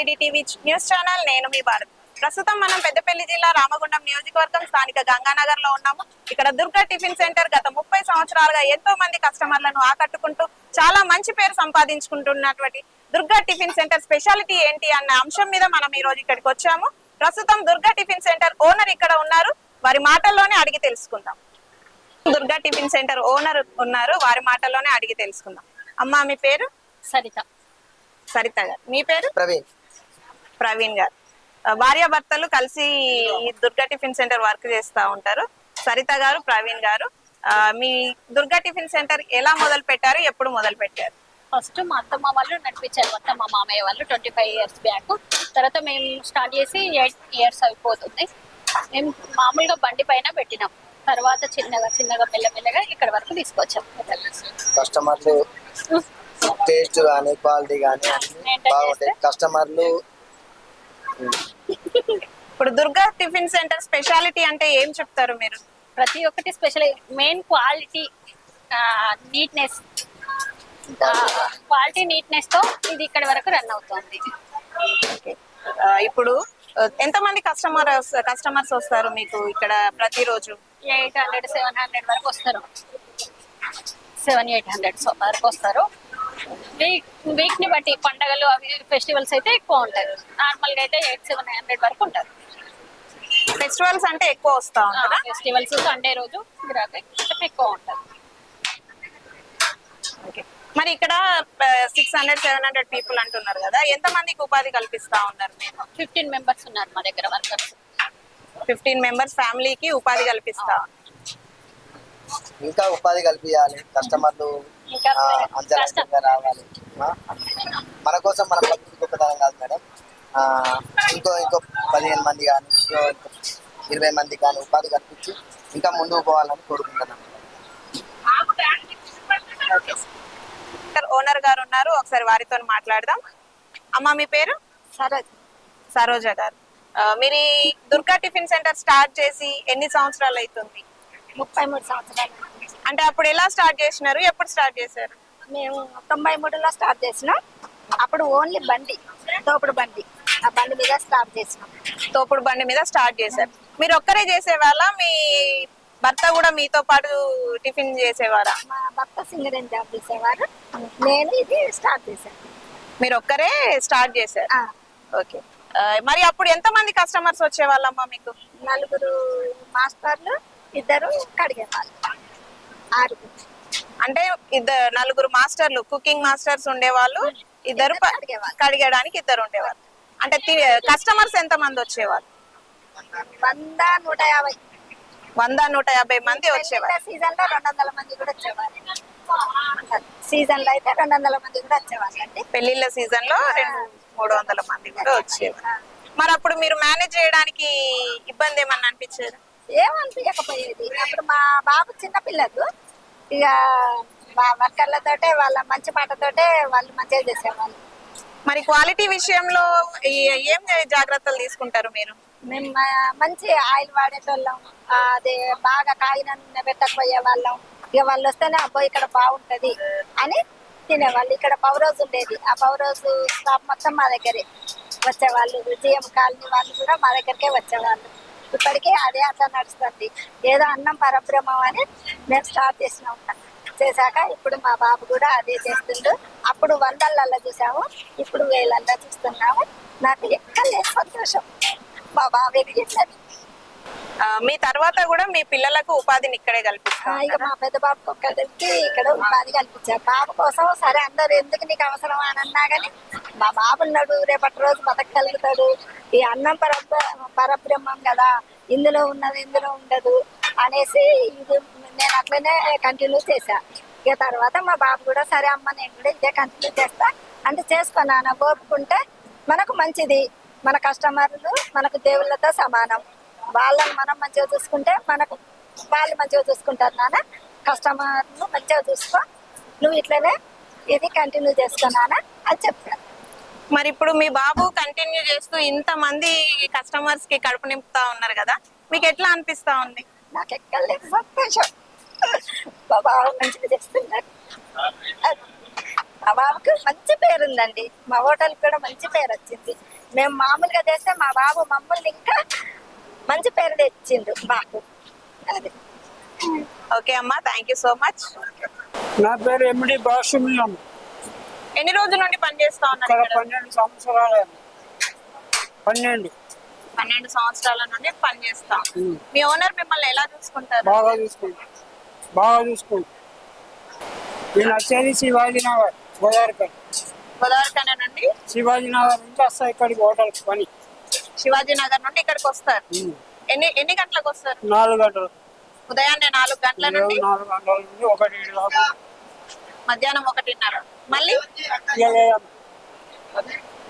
LED TV news channel. నేను మీ భారత్. ప్రస్తుతం మనం పెద్దపల్లి జిల్లా రామగుండం నియోజకవర్గం స్థానిక గంగానగర్ లో ఉన్నాము. ఇక్కడ దుర్గా టిఫిన్ సెంటర్ గత 30 సంవత్సరాలుగా ఎంతో మంది కస్టమర్లను ఆకట్టుకుంటూ చాలా మంచి పేరు సంపాదించుకుంటున్నటువంటి దుర్గా టిఫిన్ సెంటర్ స్పెషాలిటీ ఏంటి అన్న అంశం మీద మనం ఈ రోజు ఇక్కడికి వచ్చాము. ప్రస్తుతం దుర్గా టిఫిన్ సెంటర్ ఓనర్ ఇక్కడ ఉన్నారు, వారి మాటల్లోనే అడిగి తెలుసుకుందాం. దుర్గా టిఫిన్ సెంటర్ ఓనర్ ఉన్నారు, వారి మాటల్లోనే అడిగి తెలుసుకుందాం. అమ్మా, మీ పేరు? సరిత. సరిత గారు. మీ పేరు? ప్రవీణ్. ప్రవీణ్ గారు. భార్యాభర్తలు కలిసి ఈ దుర్గా టిఫిన్ సెంటర్ వర్క్ చేస్తా ఉంటారు. సరిత గారు, ప్రవీణ్ గారు, మీ దుర్గా టిఫిన్ సెంటర్ ఎలా మొదలు పెట్టారు, ఎప్పుడు మొదలు పెట్టారు? ఫస్ట్ మా అత్తమ్మ వాళ్ళు నడిపించారు, మొత్తం మా మామయ్య వాళ్ళు 25 years బ్యాక్. తర్వాత మేము స్టార్ట్ చేసి 8 years అయిపోతుంది. మేము మామూలుగా బండి పైన పెట్టినాం, తర్వాత చిన్నగా చిన్నగా మెల్లమెల్లగా ఇక్కడ వరకు తీసుకొచ్చాం. కస్టమర్లు టేస్ట్ కానీ క్వాలిటీ కానీ బాగుంటాయి. కస్టమర్లు ఇప్పుడు దుర్గా టిఫిన్ సెంటర్ స్పెషాలిటీ అంటే ఏం చెప్తారు మీరు? ప్రతి ఒక్కటి special, main quality, neatness. Quality neatness తో ఇది ఇక్కడ వరకు రన్ అవుతుంది. ఇప్పుడు ఎంతమంది కస్టమర్స్ వస్తారు మీకు ఇక్కడ ప్రతిరోజు? 800-700 వరకు వస్తారు. 700-800 వరకు వస్తారు. వీక్ ని బట్టి పండగలు అవి ఫెస్టివల్స్ అయితే ఎక్కువ ఉంటారు. నార్మల్ గా అయితే 800-700 వరకు ఉంటారు. ఫెస్టివల్స్ అంటే ఎక్కువ వస్తా ఉంటారా? ఫెస్టివల్స్ సండే రోజు ఎక్కువ ఉంటారు. మరి ఇక్కడ 600-700 పీపుల్ అంటున్నారు కదా, ఎంత మందికి ఉపాధి కల్పిస్తా ఉన్నారు మీరు? 15 members ఉన్నారు మా దగ్గర వర్కర్స్. 15 members ఫ్యామిలీకి ఉపాధి కల్పిస్తా. ఇంకా ఉపాధి కల్పించాలి, కస్టమర్లు అంతరంగంగా రావాలి. మన కోసం మన ప్రకృతి గొప్పతనం కాదు మేడం. ఇంకో 15 మంది కానీ, ఇంకో 20 మంది కానీ ఉపాధి కల్పించి ఇంకా ముందుకు పోవాలని కోరుకుంటున్నాను. ఓనర్ గారు ఉన్నారు, ఒకసారి వారితో మాట్లాడదాం. అమ్మ, మీ పేరు? సరోజ గారు. మీరు దుర్గా టిఫిన్ సెంటర్ స్టార్ట్ చేసి ఎన్ని సంవత్సరాలు అవుతుంది? 33 సంవత్సరాలు. అంటే అప్పుడు ఎలా స్టార్ట్ చేసినారు, ఎప్పుడు స్టార్ట్ చేశారు? మేము 93లో స్టార్ట్ చేసినాం. అప్పుడు ఓన్లీ బండి, తోపుడు బండి, ఆ బండి మీద స్టార్ట్ చేసినాం. తోపుడు బండి మీద స్టార్ట్ చేశారు. మీరు ఒక్కరే చేసేవాళ్ళ, మీ భర్త కూడా మీతో పాటు టిఫిన్ చేసేవారా? మా భర్త సింగరేణి జాబ్ చేసేవారు, నేను ఇది స్టార్ట్ చేశాను. మీరు ఒక్కరే స్టార్ట్ చేశారు. ఓకే. మరి అప్పుడు ఎంత మంది కస్టమర్స్ వచ్చేవాళ్ళమ్మా మీకు? 4 మాస్టర్లు, 2 కడిగేవాళ్ళు, 6. అంటే 4 మాస్టర్లు, కుకింగ్ మాస్టర్స్ ఉండేవాళ్ళు, 2 కడిగడానికి 2 ఉండేవాళ్ళు. అంటే కస్టమర్స్ ఎంత మంది వచ్చేవాళ్ళు? 100-150. 100-150 మంది వచ్చేవాళ్ళు. సీజన్ లో 200 మంది కూడా వచ్చేవాళ్ళు. సీజన్ లో అయితే 200 మంది కూడా వచ్చేవాళ్ళు అండి. పెళ్లిళ్ళ సీజన్ లో 200-300 మంది కూడా వచ్చేవాళ్ళు. మరి అప్పుడు మీరు మేనేజ్ చేయడానికి ఇబ్బంది ఏమన్నా అనిపించేది? ఏమనిపించకపోయేది. అప్పుడు మా బాబు చిన్న పిల్లలు, ఇక మా వర్కర్లతోటే, వాళ్ళ మంచి మాటతోటే వాళ్ళు మంచిగా చేసేవాళ్ళు. మరి క్వాలిటీ విషయంలో ఏం జాగ్రత్తలు తీసుకుంటారు మీరు? మేము మంచి ఆయిల్ వాడేటోళ్ళం, అదే బాగా కాగిన పెట్టకపోయే వాళ్ళం. ఇక వాళ్ళు వస్తేనే అబ్బో ఇక్కడ బాగుంటది అని తినేవాళ్ళు. ఇక్కడ పౌరోజు ఉండేది, ఆ పౌరోజు స్టాఫ్ మొత్తం మా దగ్గరే వచ్చేవాళ్ళు. జిఎం కాలనీ వాళ్ళు కూడా మా దగ్గరకే వచ్చేవాళ్ళు. ఇప్పటికే అదే అట్లా నడుస్తుంది. ఏదో అన్నం పరబ్రహ్మం అని మేము స్టార్ట్ చేసినాం. చేశాక ఇప్పుడు మా బాబు కూడా అదే చేస్తుండు. అప్పుడు 100లలో చూసాము, ఇప్పుడు 1000లలో చూస్తున్నాము. నాకు ఎక్కడ లేదు సంతోషం మా బాబు ఎదిగిందని. మీ తర్వాత కూడా మీ పిల్లలకు ఉపాధిని ఇక్కడే కల్పిస్తాం. ఇక మా పెద్ద బాబుకి ఒక్కరికి ఇక్కడ ఉపాధి కల్పించారు. బాబు కోసం సరే అందరు ఎందుకు నీకు అవసరం అని అన్నా కానీ మా బాబు ఉన్నాడు, రేపటి రోజు బతకగలుగుతాడు. ఈ అన్నం పరబ్రహ్మం కదా, ఇందులో ఉన్నది ఇందులో ఉండదు అనేసి ఇది నేను అట్లనే కంటిన్యూ చేశా. ఇక తర్వాత మా బాబు కూడా సరే అమ్మ నేను కూడా ఇదే కంటిన్యూ చేస్తా అంటే చేసుకున్నాను. ఓపుకుంటే మనకు మంచిది. మన కస్టమర్లు మనకు దేవుళ్ళతో సమానం. వాళ్ళని మనం మంచిగా చూసుకుంటే మనకు వాళ్ళు మంచిగా చూసుకుంటారు. నాన్న కస్టమర్లు మంచిగా చూసుకో, నువ్వు ఇట్లనే ఇది కంటిన్యూ చేసుకున్నానా అని చెప్తాను. మరి ఇప్పుడు మీ బాబు కంటిన్యూ చేస్తూ ఇంతమంది కస్టమర్స్ కి కడుపు నింపుతా ఉన్నారు కదా, మీకు ఎట్లా అనిపిస్తా ఉంది? నాకు ఎక్కలేదు సంతోషం. మా బాబు మంచిగా చేస్తున్నారు. మా బాబుకి మంచి పేరు ఉందండి, మా హోటల్ కూడా మంచి పేరు వచ్చింది. మేము మామూలుగా చేస్తే మా బాబు మమ్మల్ని ఇంకా మంచి పేరు తెచ్చిండు బాబు. అది ఓకే అమ్మా, థ్యాంక్ యూ సో మచ్. నా పేరు ఎండి బాసుమియం. ఎన్ని రోజుల నుండి పనిచేస్తా ఉన్నారు ఇక్కడ ఇక్కడ? 12 సంవత్సరాలు. 12 12 సంవత్సరాల నుండి పనిచేస్తాం. మీ ఓనర్ మిమ్మల్ని ఎలా చూసుకుంటారు? బాగా చూసుకుంటాం. నేను వచ్చేది శివాజీనగర్ గోదావరిపల్లి. గోదావరిఖానా నుండి శివాజీనగర్ నుంచి వస్తా ఇక్కడికి హోటల్కి పని. శివాజీ నగర్ నుండి ఇక్కడికి వస్తారు. ఎన్ని గంటలకు వస్తారు? 4 గంటలు. ఉదయాన్నే 4 గంటల నుండి 4 గంటల నుండి 1 దాకా. మధ్యాహ్నం 1:30. మళ్ళీ ఇక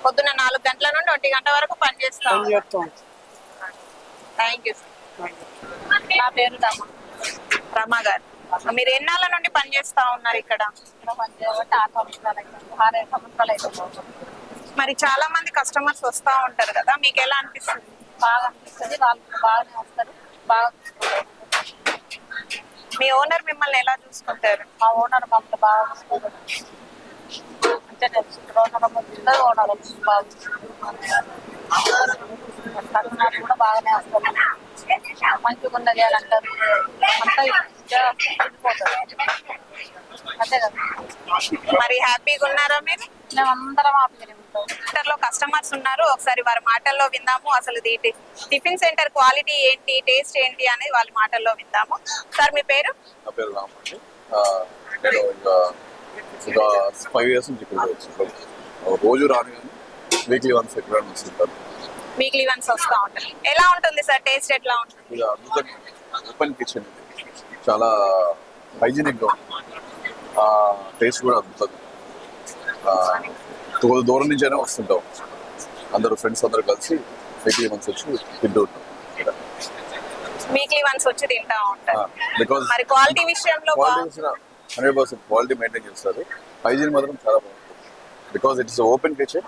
పొద్దున్న 4 గంటల నుండి 1 గంట వరకు పనిచేస్తాం. పని చేస్తాం. Thank you. నా పేరు రమ గారు. మీరు ఎన్నాళ్ళ నుండి పనిచేస్తా ఉన్నారు ఇక్కడ? 6 సంవత్సరాలు అవుతుంది. 6 సంవత్సరాలు అవుతుంది. మరి చాలా మంది కస్టమర్స్ వస్తా ఉంటారు కదా, మీకు ఎలా అనిపిస్తుంది? బాగా అనిపిస్తుంది. వాళ్ళు బాగానే వస్తారు, బాగా చూసుకుంటారు. మీ ఓనర్ మిమ్మల్ని ఎలా చూసుకుంటారు? మా ఓనర్ మమ్మల్ని బాగా చూసుకుంటారు. అంటే తెలుసు ఓనర్ ఉంటుంది, ఓనర్ బాగా కస్టమర్ కూడా బాగానే వస్తారు. మంచిగా ఉన్నది అని అంటారు. అంతా వెళ్ళిపోతారు. అంతే కదా. మరి హ్యాపీగా ఉన్నారా మీరు? మేము అందరం హ్యాపీగానే ఉంటాం. సెంటర్ లో కస్టమర్స్ ఉన్నారు, ఒకసారి వారి మాటల్లో విందాము. అసలు టిఫిన్ సెంటర్ క్వాలిటీ ఏంటి, టేస్ట్ ఏంటి అనేది వాళ్ళ మాటల్లో విందాము. సార్ మీ పేరు? నా పేరు రామ్ అండి. నేను ఇంకా 5 years నుంచి ఇక్కడ వచ్చి రోజు రాను కానీ వీక్లీ వన్స్ ఎక్కడ వస్తుంటాను. వీక్లీ వన్స్ వస్తా ఉంటారు. ఎలా ఉంటుంది సార్, టేస్ట్ ఎట్లా ఉంటుంది? ఇక అద్భుతంగా ఓపెన్ కిచెన్ ఇది, చాలా హైజీనిక్గా ఉంటుంది. టేస్ట్ కూడా అద్భుతంగా. దూరం నుంచి అయినా వస్తుంటాం, అందరూ ఫ్రెండ్స్ అందరూ కలిసి వీక్లీ వన్స్ వచ్చి తింటూ ఉంటాం. వీక్లీ వన్స్ వచ్చి తింటా ఉంటారు. బికాస్ మరి క్వాలిటీ విషయంలో 100% క్వాలిటీ మెయింటైన్ చేస్తారు. హైజీన్ మాత్రం చాలా బాగుంటుంది. బికాస్ ఇట్స్ ఓపెన్ కిచెన్,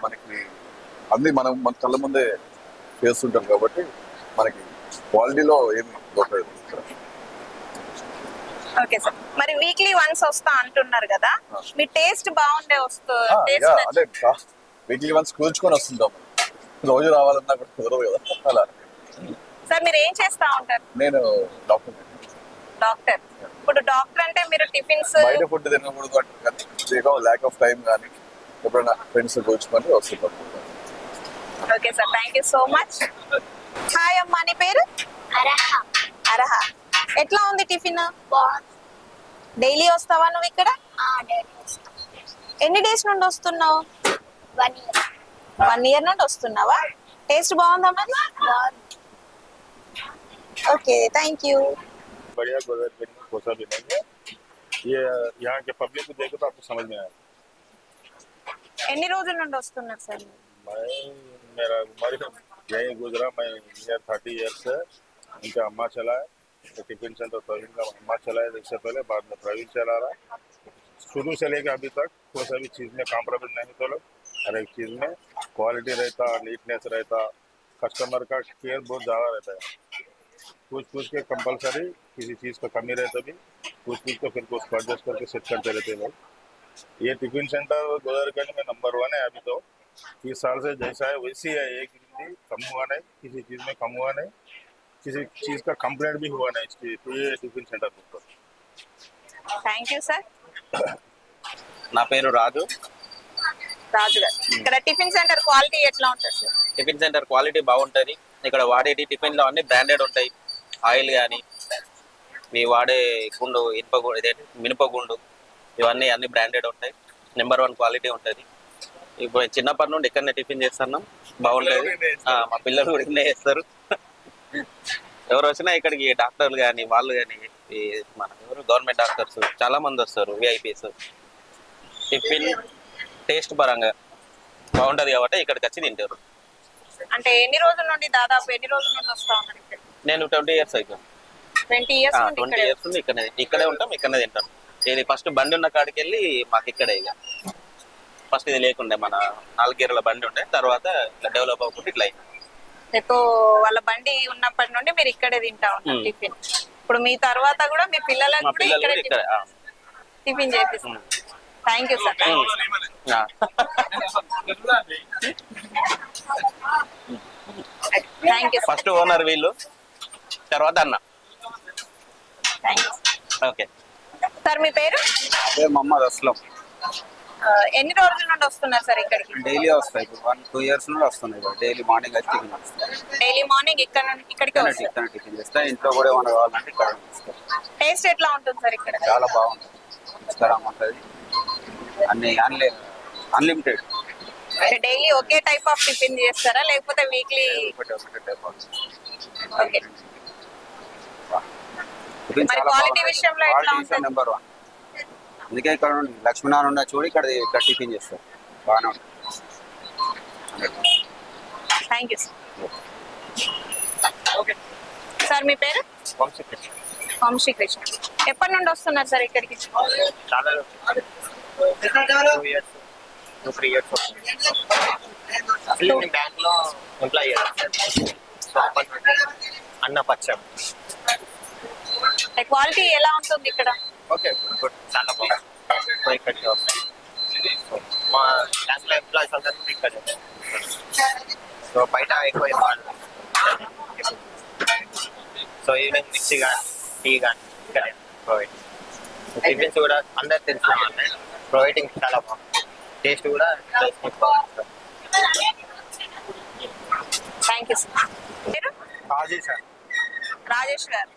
మనకి అన్ని మన కళ్ళ ముందే చేస్తుంటాం కాబట్టి మనకి క్వాలిటీలో ఏమి దొరకదు. ఓకే సార్, మరి వీక్లీ వన్స్ వస్తా అంటున్నారు కదా, మీ టేస్ట్ బాగుండే అదే వీక్లీ వన్స్ కూర్చుకొని వస్తుంటాం. రోజు రావాలన్నా కూడా కుదరదు కదా అలా. సార్ మీరు ఏం చేస్తా ఉంటారు? నేను డాక్టర్. ఇప్పుడు డాక్టర్ అంటే మీరు టిఫిన్స్ బయట ఫుడ్ తినకూడదు అంటారు కానీ ల్యాక్ ఆఫ్ టైం కానీ ఎప్పుడైనా ఫ్రెండ్స్ కూర్చుకొని వస్తుంటాం. Okay sir, thank you so much. Hi అమ్మా, నీ పేరు? అరహ. ఎట్లా ఉంది టిఫిన్? డైలీ వస్తావా నువ్వు ఇక్కడ? ఎన్ని డేస్ నుండి వస్తున్నావు? 1 year నుండి వస్తున్నావా? టేస్ట్ బాగుందా మరి? Okay, thank you. बढ़िया गोदावरी में कोसा भी नहीं है। ये यहाँ के पब्लिक को देखो तो आपको समझ में आएगा। ఎన్ని రోజుల నుండి వస్తున్నారు సార్? मेरा उम्र यही गुजरा, मैं नियर 30 years है। उनका अम्मा चला है टिफिन सेंटर, प्रवीण का अम्मा चला है इससे पहले, बाद में प्रवीण चला रहा है। शुरू से लेकर अभी तक कोई सा भी चीज़ में कॉम्प्रोमाइज नहीं तो लोग हर एक चीज़ में क्वालिटी रहता, नीटनेस रहता, कस्टमर का केयर बहुत ज़्यादा रहता है। पूछ के कंपलसरी किसी चीज़ का कमी रहे तो भी पूछ के फिर उसको एडजस्ट करके सेट करते रहते हैं लोग। ये टिफिन सेंटर गोदावरीगंज में नंबर 1 है अभी तो। 30 साल से जैसा है वैसी है, एक दिन भी कम हुआ नहीं, किसी चीज़ में कम हुआ नहीं, किसी चीज़ का कंप्लेंट भी हुआ नहीं इसकी। तो ये टिफिन सेंटर पर థ్యాంక్ యూ సార్. నా పేరు రాజు. రాజు గారు, ఇక్కడ టిఫిన్ సెంటర్ క్వాలిటీ ఎట్లా ఉంటుంది సార్? టిఫిన్ సెంటర్ క్వాలిటీ బాగుంటుంది. ఇక్కడ వాడేటి టిఫిన్లో అన్ని బ్రాండెడ్ ఉంటాయి. ఆయిల్ కానీ మీ వాడే గుండు, ఇనుపగుండు, ఇదే మినపగుండు, ఇవన్నీ అన్ని బ్రాండెడ్ ఉంటాయి. నెంబర్ 1 క్వాలిటీ ఉంటుంది. ఇప్పుడు చిన్నప్పటి నుండి ఇక్కడనే టిఫిన్ చేస్తున్నాం, బాగుంటుంది. మా పిల్లలు కూడా ఇక్కడనే చేస్తారు. ఎవరు వచ్చినా ఇక్కడికి డాక్టర్లు కానీ వాళ్ళు కానీ మన ఎవరు గవర్నమెంట్ డాక్టర్స్ చాలా మంది వస్తారు, విఐపీస్. టిఫిన్ టేస్ట్ పరంగా బాగుంటుంది కాబట్టి ఇక్కడికి వచ్చి తింటారు. అంటే ఎన్ని రోజుల నుండి, దాదాపు ఎన్ని రోజుల నుండి వస్తా ఉన్నారు ఇక్కడ? నేను 20 years అవుతాను. 20 years నుండి 20 years నుండి ఇక్కడే ఉంటాం, ఇక్కడనే తింటాం. ఇది ఫస్ట్ బండి ఉన్న కాడికి వెళ్ళి మాకు ఇక్కడే. ఇక ఫస్ట్ ఇది లేకుండే, మన 4 gearల బండి ఉండే, తర్వాత ఇట్లా డెవలప్ అవ్వకుండా ఇట్లా అయింది. ఎక్కువ వాళ్ళ బండి ఉన్నప్పటి నుండి మీరు ఇక్కడే తింటా ఉంటారు టిఫిన్. ఇప్పుడు మీ తర్వాత కూడా మీ పిల్లలకు మా కూడా పిల్లలు ఇక్కడే కూడా ఇక్కడ టిఫిన్ చేపిస్తారు. Thank you sir. Thank you first owner వీళ్ళు, తర్వాత అన్న. ఓకే సార్, మీ పేరు? మహమ్మద్ అస్లం. ఎన్ని రోజుల నుండి వస్తున్నారు సార్ ఇక్కడికి? డైలీ వస్తాయి, ఇప్పుడు 1-2 years నుండి వస్తున్నాయి. డైలీ మార్నింగ్ వచ్చి టిఫిన్ వస్తాయి. డైలీ మార్నింగ్ ఇక్కడికి వస్తారు. ఇక్కడ టిఫిన్ చేస్తా, ఇంట్లో కూడా ఏమైనా కావాలంటే ఇక్కడ ఇస్తారు. టేస్ట్ ఎట్లా ఉంటుంది సార్ ఇక్కడ? చాలా బాగుంటుంది, రుచికరం ఉంటుంది. అన్ని unlimited. Daily okay type of tiffin చేస్తారా లేకపోతే వీక్లీ? ఒకటే టైప్ ఓకే. మరి క్వాలిటీ విషయంలో ఎట్లా ఉంటుంది? నెంబర్ 1. అందుకే ఇక్కడ లక్ష్మీనారాయణ ఉన్న చూడు, ఇక్కడ టిఫిన్ చేస్తారు, బాగానే ఉంటుంది. Thank you sir. మీ పేరు? వంశీకృష్ణ. ఎప్పటి నుండి వస్తున్నారు సార్ ఇక్కడికి? చాలా 2-3 years బ్యాంక్ లో ఎంప్లాయీ అన్న పచ్చం. క్వాలిటీ ఎలా ఉంటుంది ఇక్కడ? ఓకే, గుడ్, చాలా బాగుంది. ఇక్కడికి వస్తాయి. మా బ్యాంక్ లో ఎంప్లాయీస్ అందరూ ఇక్కడ. సో బయట ఎక్కువ సో ఈవినింగ్ మిక్సీ కానీ టీ కానీ ఇక్కడ ప్రొవైడ్. టిఫిన్స్ కూడా అందరు తెలిసిన వాళ్ళే. ప్రొవైడింగ్ చాలా బాగుంది. టేస్ట్ కూడా బాగుంటుంది. Thank you sir. మీరు? రాజేష్ గారు.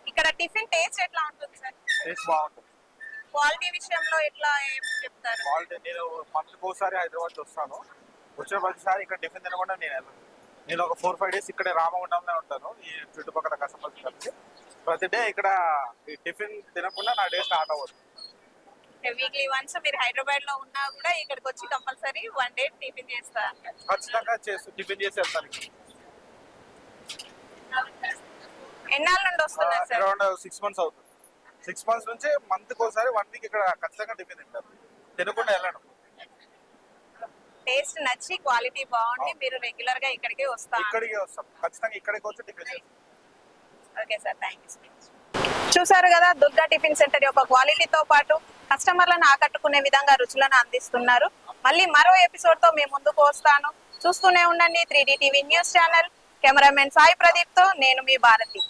ఇక్కడ టిఫిన్ టేస్ట్ ఎట్లా ఉంటుంది సార్? టేస్ట్ బాగుంటుంది. క్వాలిటీ విషయంలో ఎట్లా ఏం చెప్తారు? క్వాలిటీ నేను మంత్కి ఒకసారి హైదరాబాద్ వస్తాను. వచ్చిన ప్రతిసారి ఇక్కడ టిఫిన్ తినకుండా నేను వెళ్ళను. నేను ఒక 4-5 days ఇక్కడే రామగుండంలో ఉంటాను. ఈ చుట్టుపక్కల కస్టమర్స్ కలిసి ప్రతి డే ఇక్కడ ఈ టిఫిన్ తినకుండా నా డే స్టార్ట్ అవ్వదు. వీక్లీ వన్స్ మీరు హైదరాబాద్ లో ఉన్నా కూడా ఇక్కడికి వచ్చి కంపల్సరీ 1 day టిఫిన్ చేస్తారు? ఖచ్చితంగా టిఫిన్ చేసి వెళ్తాను. ఎన్నాళ్ళ నుండి వస్తున్నారు సార్? అరౌండ్ 6 months అవుతుంది. 6 months నుంచి మంత్కి ఒకసారి 1 week ఇక్కడ ఖచ్చితంగా టిఫిన్ తింటారు. తినకుండా వెళ్ళడం. టేస్ట్ నచ్చి క్వాలిటీ బాగుంది, మీరు రెగ్యులర్ గా ఇక్కడికి వస్తారు? ఇక్కడికి వస్తాం, ఖచ్చితంగా ఇక్కడికి వచ్చి టిఫిన్ చేస్తాం. Okay sir, thank you. చూసారు కదా, దుర్గా టిఫిన్ సెంటర్ యొక్క క్వాలిటీతో పాటు కస్టమర్లను ఆకట్టుకునే విధంగా రుచులను అందిస్తున్నారు. మళ్ళీ మరో ఎపిసోడ్ తో మేము ముందుకు వస్తాను. చూస్తూనే ఉండండి 3D TV news channel. Cameraman Sai Pradeep తో నేను మీ భారతి.